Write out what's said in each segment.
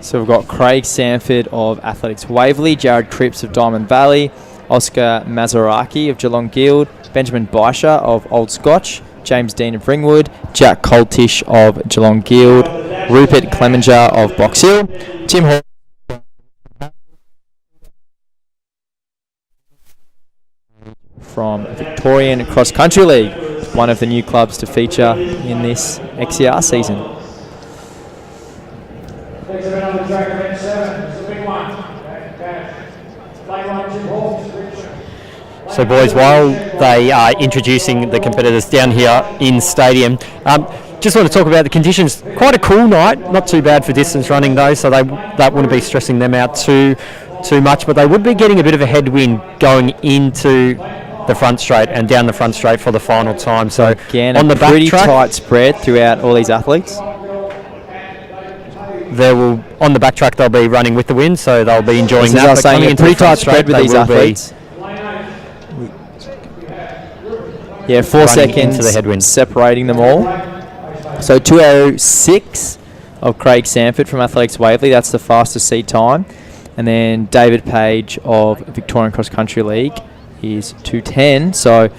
So we've got Craig Sanford of Athletics Waverley, Jared Cripps of Diamond Valley, Oscar Mazaraki of Geelong Guild, Benjamin Baisha of Old Scotch, James Dean of Ringwood, Jack Coltish of Geelong Guild, Rupert Clemenger of Box Hill, Tim Hall from Victorian Cross Country League, one of the new clubs to feature in this XCR season. So boys, while they are introducing the competitors down here in stadium, just want to talk about the conditions. Quite a cool night, not too bad for distance running though, so that wouldn't be stressing them out too much, but they would be getting a bit of a headwind going into the front straight and down the front straight for the final time. So again, on the back pretty track, tight spread throughout all these athletes. On the back track they'll be running with the wind, so they'll be enjoying that. I was saying, a pretty tight spread with these athletes. Yeah, 4 seconds into the headwind, separating them all. So 2:06 of Craig Sanford from Athletics Waverley. That's the fastest seed time. And then David Page of Victorian Cross Country League is 2:10. So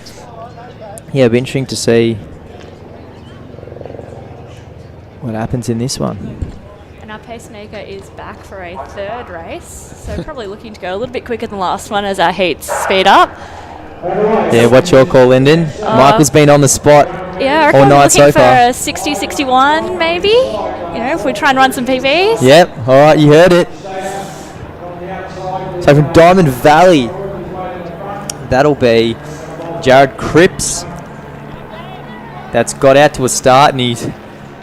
yeah, it'll be interesting to see what happens in this one. And our pacemaker is back for a third race, so probably looking to go a little bit quicker than the last one as our heats speed up. Yeah, what's your call, Lyndon? Michael's been on the spot yeah, I all reckon night we're so looking far. for a 60-61 maybe, if we try and run some PBs. Yep, all right, you heard it. So from Diamond Valley, that'll be Jared Cripps. That's got out to a start, and he's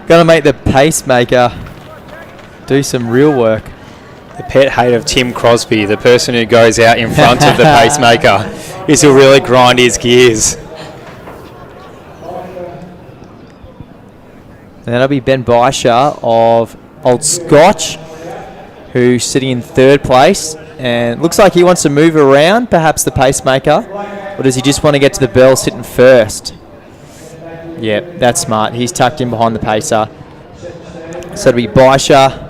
going to make the pacemaker do some real work. The pet hate of Tim Crosby, the person who goes out in front of the pacemaker, is to really grind his gears. And that'll be Ben Baisha of Old Scotch, who's sitting in third place. And looks like he wants to move around, perhaps the pacemaker. Or does he just want to get to the bell sitting first? Yeah, that's smart. He's tucked in behind the pacer. So it'll be Baisha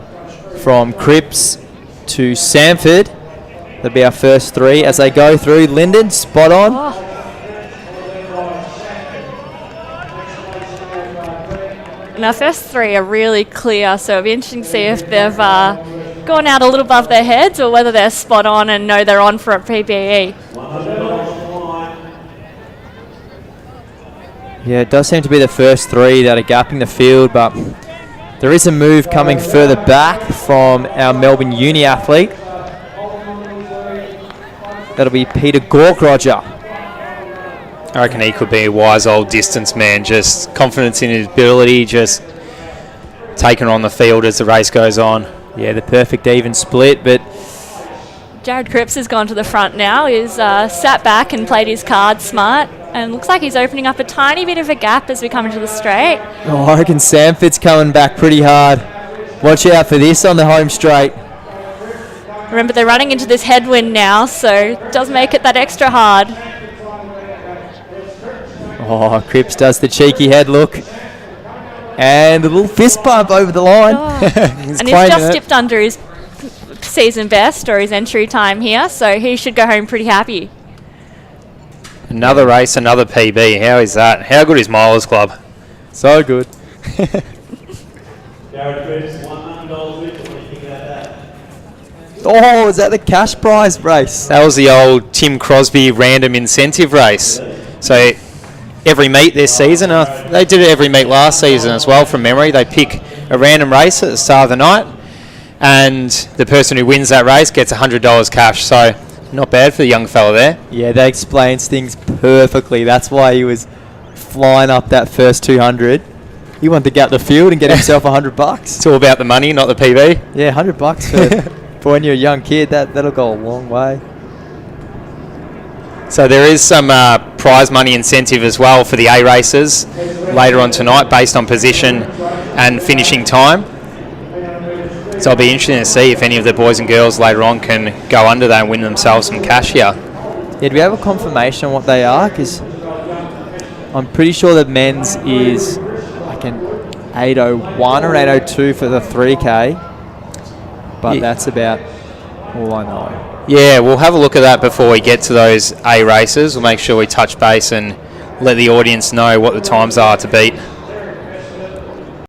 from Cripps to Sanford. That'll be our first three as they go through. Lyndon, spot on. Oh. And our first three are really clear, so it'll be interesting to see if they've gone out a little above their heads or whether they're spot on and know they're on for a PPE. Yeah, it does seem to be the first three that are gapping the field, but there is a move coming further back from our Melbourne Uni athlete. That'll be Peter Gorkroger. I reckon he could be a wise old distance man, just confidence in his ability, just taking on the field as the race goes on. Yeah, the perfect even split, but Jared Cripps has gone to the front now. He's sat back and played his card smart, and looks like he's opening up a tiny bit of a gap as we come into the straight. oh, I reckon Sanford's coming back pretty hard. Watch out for this on the home straight. Remember, they're running into this headwind now, so it does make it that extra hard. Oh, Cripps does the cheeky head look. And a little fist bump over the line. Oh. And he's just dipped under his season best or his entry time here, so he should go home pretty happy. Another race, another PB. How is that? How good is Milers Club? So good. Oh, is that the cash prize race? That was the old Tim Crosby random incentive race. So every meet this season, they did it every meet last season as well from memory. They pick a random race at the start of the night, and the person who wins that race gets $100 cash. So not bad for the young fella there. Yeah, that explains things perfectly. That's why he was flying up that first 200. He wanted to get out the field and get himself $100. It's all about the money, not the PB. Yeah, $100 for when you're a young kid. That'll go a long way. So there is some prize money incentive as well for the A races later on tonight based on position and finishing time. So it'll be interesting to see if any of the boys and girls later on can go under that and win themselves some cash here. Yeah, do we have a confirmation on what they are? Because I'm pretty sure that men's is like an 8:01 or 8:02 for the 3K. but Yeah. that's about all I know. Yeah, we'll have a look at that before we get to those A races. We'll make sure we touch base and let the audience know what the times are to beat.